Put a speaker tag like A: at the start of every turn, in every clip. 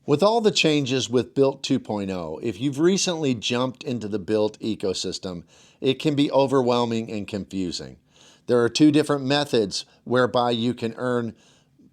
A: With all the changes with Bilt 2.0, if you've recently jumped into the Bilt ecosystem, it can be overwhelming and confusing. There are two different methods whereby you can earn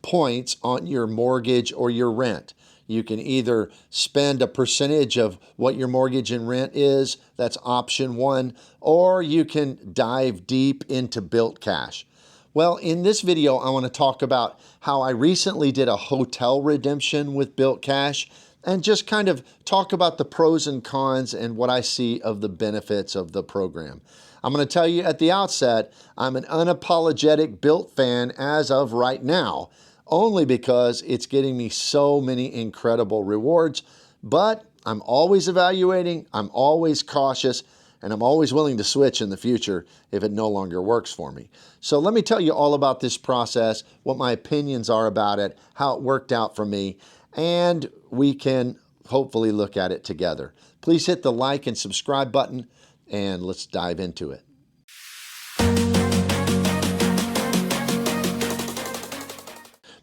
A: points on your mortgage or your rent. You can either spend a percentage of what your mortgage and rent is, that's option one, or you can dive deep into Bilt Cash. Well, in this video, I want to talk about how I recently did a hotel redemption with Bilt Cash and just kind of talk about the pros and cons and what I see of the benefits of the program. I'm going to tell you at the outset, I'm an unapologetic Bilt fan as of right now, only because it's getting me so many incredible rewards, but I'm always evaluating, I'm always cautious, and I'm always willing to switch in the future if it no longer works for me. So let me tell you all about this process, what my opinions are about it, how it worked out for me, and we can hopefully look at it together. Please hit the like and subscribe button, and let's dive into it.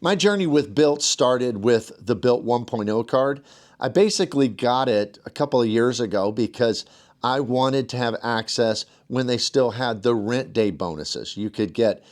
A: My journey with Bilt started with the Bilt 1.0 card. I basically got it a couple of years ago because I wanted to have access when they still had the rent day bonuses. You could get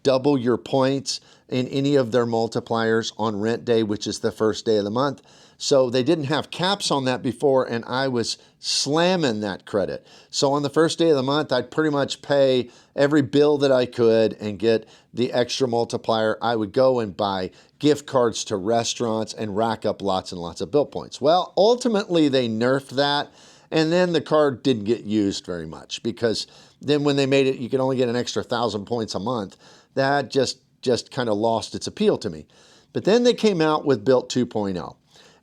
A: double your points in any of their multipliers on rent day, which is the first day of the month. So they didn't have caps on that before, and I was slamming that credit. So on the first day of the month, I'd pretty much pay every bill that I could and get the extra multiplier. I would go and buy gift cards to restaurants and rack up lots and lots of Bilt points. Well, ultimately they nerfed that, and then the card didn't get used very much because then when they made it, you could only get an extra 1,000 points a month. That just kind of lost its appeal to me. But then they came out with Bilt 2.0.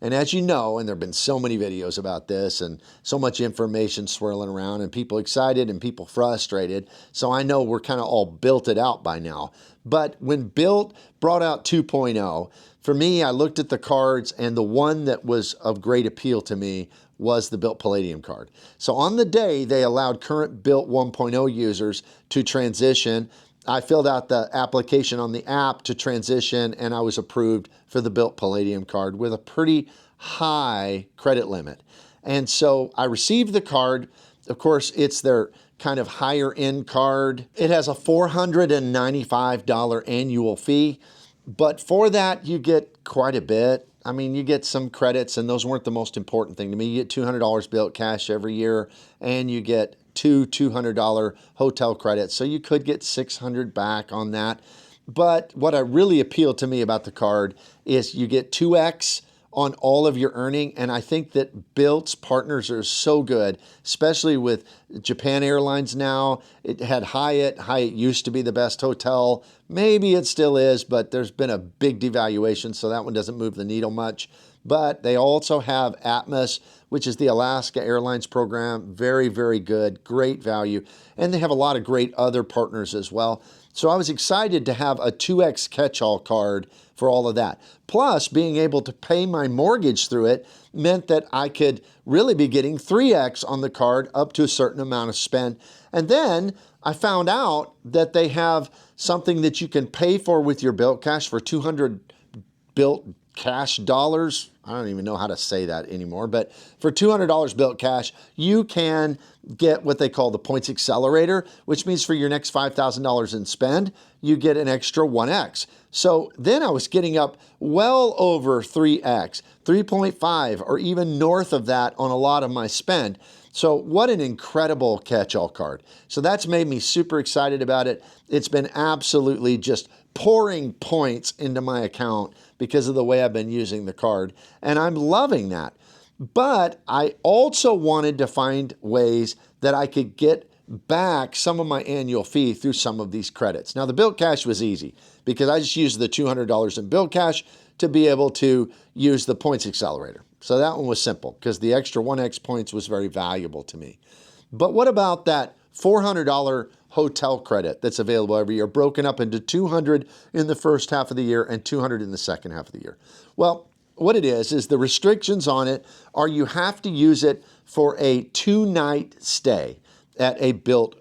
A: And as you know, and there have been so many videos about this and so much information swirling around and people excited and people frustrated. So I know we're kind of all Bilted out by now. But when Bilt brought out 2.0, for me, I looked at the cards and the one that was of great appeal to me was the Bilt Palladium card. So on the day, they allowed current Bilt 1.0 users to transition. I filled out the application on the app to transition, and I was approved for the Bilt Palladium card with a pretty high credit limit. And so I received the card. Of course, it's their kind of higher end card. It has a $495 annual fee, but for that, you get quite a bit. I mean, you get some credits, and those weren't the most important thing to me. You get $200 Bilt Cash every year, and you get two $200 hotel credits. So you could get $600 back on that. But what really appealed to me about the card is you get 2x on all of your earning. And I think that Bilt's partners are so good, especially with Japan Airlines now. It had Hyatt. Hyatt used to be the best hotel. Maybe it still is, but there's been a big devaluation, so that one doesn't move the needle much. But they also have Atmos, which is the Alaska Airlines program. Very, very good, great value. And they have a lot of great other partners as well. So I was excited to have a 2x catch-all card for all of that. Plus, being able to pay my mortgage through it meant that I could really be getting 3x on the card up to a certain amount of spend. And then I found out that they have something that you can pay for with your Bilt Cash for 200 Bilt Cash dollars. I don't even know how to say that anymore, but for $200 Bilt Cash, you can get what they call the points accelerator, which means for your next $5,000 in spend, you get an extra 1x. So then I was getting up well over 3x, 3.5, or even north of that on a lot of my spend. So what an incredible catch-all card. So that's made me super excited about it. It's been absolutely just pouring points into my account because of the way I've been using the card, and I'm loving that. But I also wanted to find ways that I could get back some of my annual fee through some of these credits. Now, the Bilt Cash was easy because I just used the $200 in Bilt Cash to be able to use the points accelerator. So that one was simple because the extra 1x points was very valuable to me. But what about that $400 hotel credit that's available every year, broken up into $200 in the first half of the year and $200 in the second half of the year? Well, what it is the restrictions on it are you have to use it for a 2-night stay at a Bilt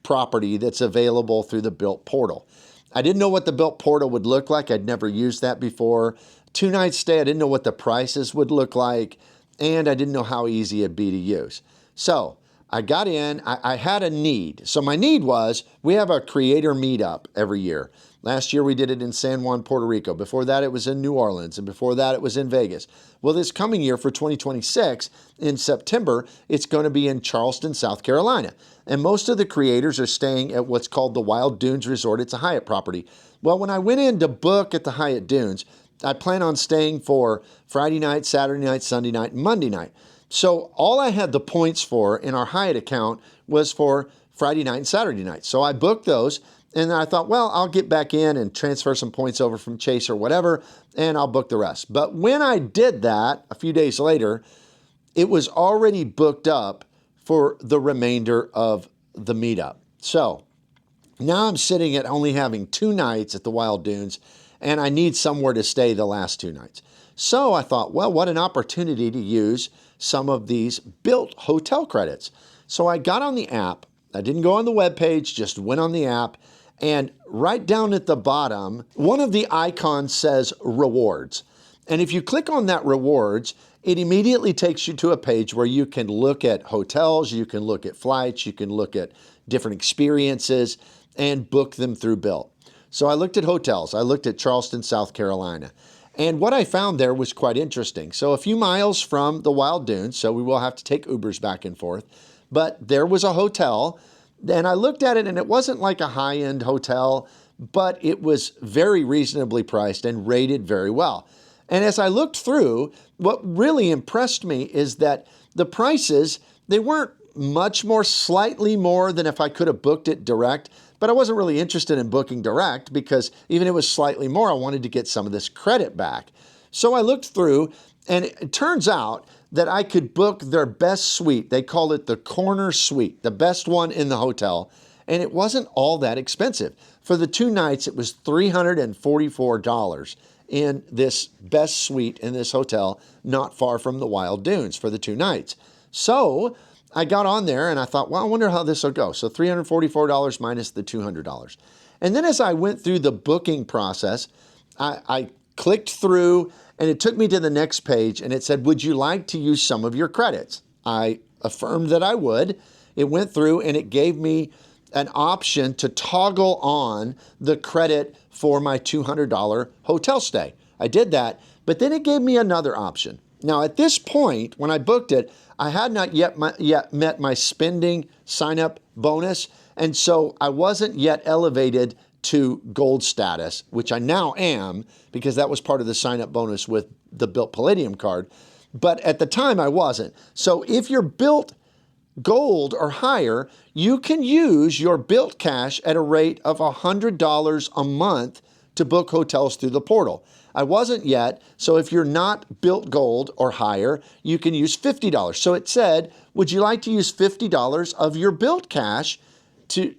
A: property that's available through the Bilt portal. I didn't know what the Bilt portal would look like. I'd never used that before. 2 night stay. I didn't know what the prices would look like, and I didn't know how easy it'd be to use. So I got in, I had a need. So my need was, we have a creator meetup every year. Last year we did it in San Juan, Puerto Rico. Before that it was in New Orleans, and before that it was in Vegas. Well, this coming year for 2026, in September, it's going to be in Charleston, South Carolina. And most of the creators are staying at what's called the Wild Dunes Resort. It's a Hyatt property. Well, when I went in to book at the Hyatt Dunes, I plan on staying for Friday night, Saturday night, Sunday night, and Monday night. So all I had the points for in our Hyatt account was for Friday night and Saturday night. So I booked those, and then I thought, well, I'll get back in and transfer some points over from Chase or whatever, and I'll book the rest. But when I did that, a few days later, it was already booked up for the remainder of the meetup. So now I'm sitting at only having 2 nights at the Wild Dunes, and I need somewhere to stay the last 2 nights. So I thought, well, what an opportunity to use some of these Bilt hotel credits. So I got on the app. I didn't go on the web page, just went on the app. And right down at the bottom, one of the icons says rewards. And if you click on that rewards, it immediately takes you to a page where you can look at hotels, you can look at flights, you can look at different experiences and book them through Bilt. So I looked at hotels. I looked at Charleston, South Carolina. And what I found there was quite interesting. So a few miles from the Wild Dunes, so we will have to take Ubers back and forth, but there was a hotel. And I looked at it, and it wasn't like a high-end hotel, but it was very reasonably priced and rated very well. And as I looked through, what really impressed me is that the prices, they weren't much more, slightly more than if I could have booked it direct, but I wasn't really interested in booking direct because even if it was slightly more, I wanted to get some of this credit back. So I looked through, and it turns out that I could book their best suite. They call it the corner suite, the best one in the hotel. And it wasn't all that expensive. For the 2 nights, it was $344 in this best suite in this hotel, not far from the Wild Dunes for the 2 nights. So I got on there and I thought, well, I wonder how this will go. So $344 minus the $200. And then as I went through the booking process, I clicked through, and it took me to the next page, and it said, would you like to use some of your credits? I affirmed that I would. It went through, and it gave me an option to toggle on the credit for my $200 hotel stay. I did that, but then it gave me another option. Now, at this point, when I booked it, I had not yet met my spending sign-up bonus, and so I wasn't yet elevated to gold status, which I now am because that was part of the sign-up bonus with the Bilt Palladium card. But at the time I wasn't. So if you're Bilt Gold or higher, you can use your Bilt Cash at a rate of $100 a month to book hotels through the portal. I wasn't yet, so if you're not Bilt Gold or higher, you can use $50. So it said, would you like to use $50 of your Bilt Cash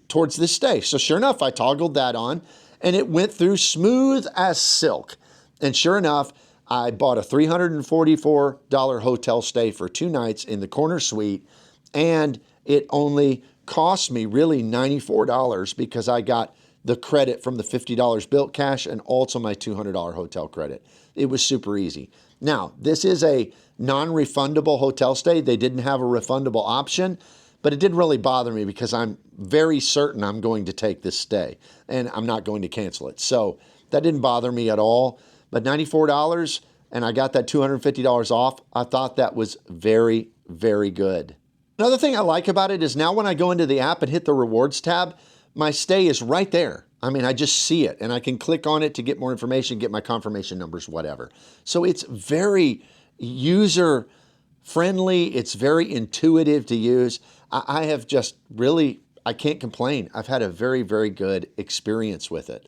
A: towards this stay? So sure enough, I toggled that on, and it went through smooth as silk. And sure enough, I bought a $344 hotel stay for 2 nights in the corner suite, and it only cost me really $94 because I got the credit from the $50 Bilt Cash and also my $200 hotel credit. It was super easy. Now, this is a non-refundable hotel stay. They didn't have a refundable option, but it didn't really bother me because I'm very certain I'm going to take this stay and I'm not going to cancel it. So that didn't bother me at all. But $94, and I got that $250 off. I thought that was very, very good. Another thing I like about it is now when I go into the app and hit the rewards tab, my stay is right there. I mean, I just see it and I can click on it to get more information, get my confirmation numbers, whatever. So it's very user friendly. It's very intuitive to use. I have just really, I can't complain. I've had a very, very good experience with it.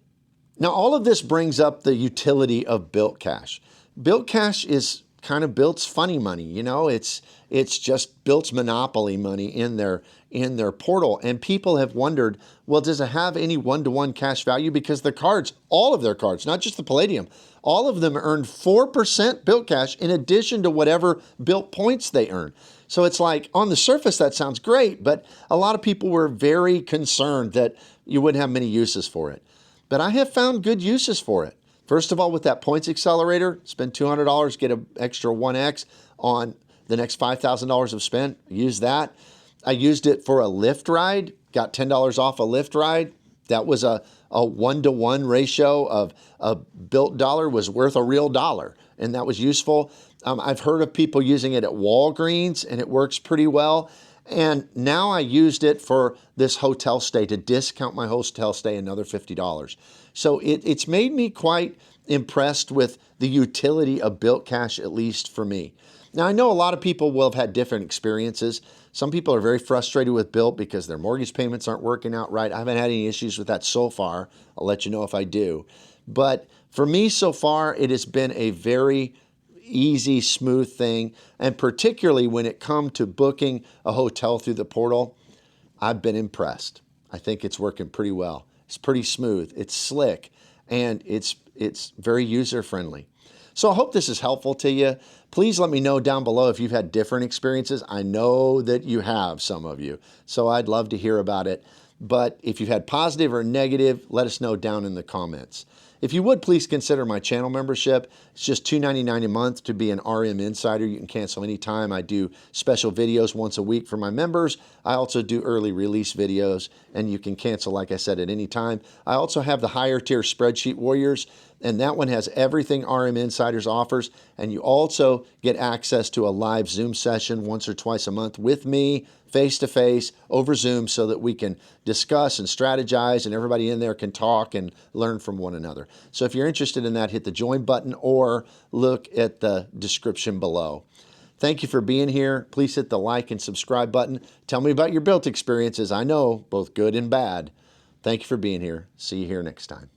A: Now, all of this brings up the utility of Bilt Cash. Bilt Cash is kind of Bilt's funny money. You know, it's just Bilt's monopoly money in their portal. And people have wondered, well, does it have any one-to-one cash value? Because the cards, all of their cards, not just the Palladium, all of them earned 4% Bilt Cash in addition to whatever Bilt points they earn. So it's like, on the surface, that sounds great, but a lot of people were very concerned that you wouldn't have many uses for it. But I have found good uses for it. First of all, with that points accelerator, spend $200, get an extra 1x on the next $5,000 of spend. Use that. I used it for a Lyft ride, got $10 off a Lyft ride. That was a 1-to-1 ratio of a Bilt dollar was worth a real dollar, and that was useful. I've heard of people using it at Walgreens, and it works pretty well. And now I used it for this hotel stay to discount my hotel stay another $50. So it's made me quite impressed with the utility of Bilt Cash, at least for me. Now, I know a lot of people will have had different experiences. Some people are very frustrated with Bilt because their mortgage payments aren't working out right. I haven't had any issues with that so far. I'll let you know if I do. But for me so far, it has been a very easy, smooth thing. And particularly when it comes to booking a hotel through the portal, I've been impressed. I think it's working pretty well. It's pretty smooth. It's slick, and it's very user-friendly. So I hope this is helpful to you. Please let me know down below if you've had different experiences. I know that you have, some of you, so I'd love to hear about it. But if you've had positive or negative, let us know down in the comments. If you would, please consider my channel membership. It's just $2.99 a month to be an RM Insider. You can cancel anytime. I do special videos once a week for my members. I also do early release videos, and you can cancel, like I said, at any time. I also have the higher tier Spreadsheet Warriors, and that one has everything RM Insiders offers. And you also get access to a live Zoom session once or twice a month with me, face-to-face, over Zoom, so that we can discuss and strategize, and everybody in there can talk and learn from one another. So if you're interested in that, hit the join button or look at the description below. Thank you for being here. Please hit the like and subscribe button. Tell me about your Bilt experiences. I know, both good and bad. Thank you for being here. See you here next time.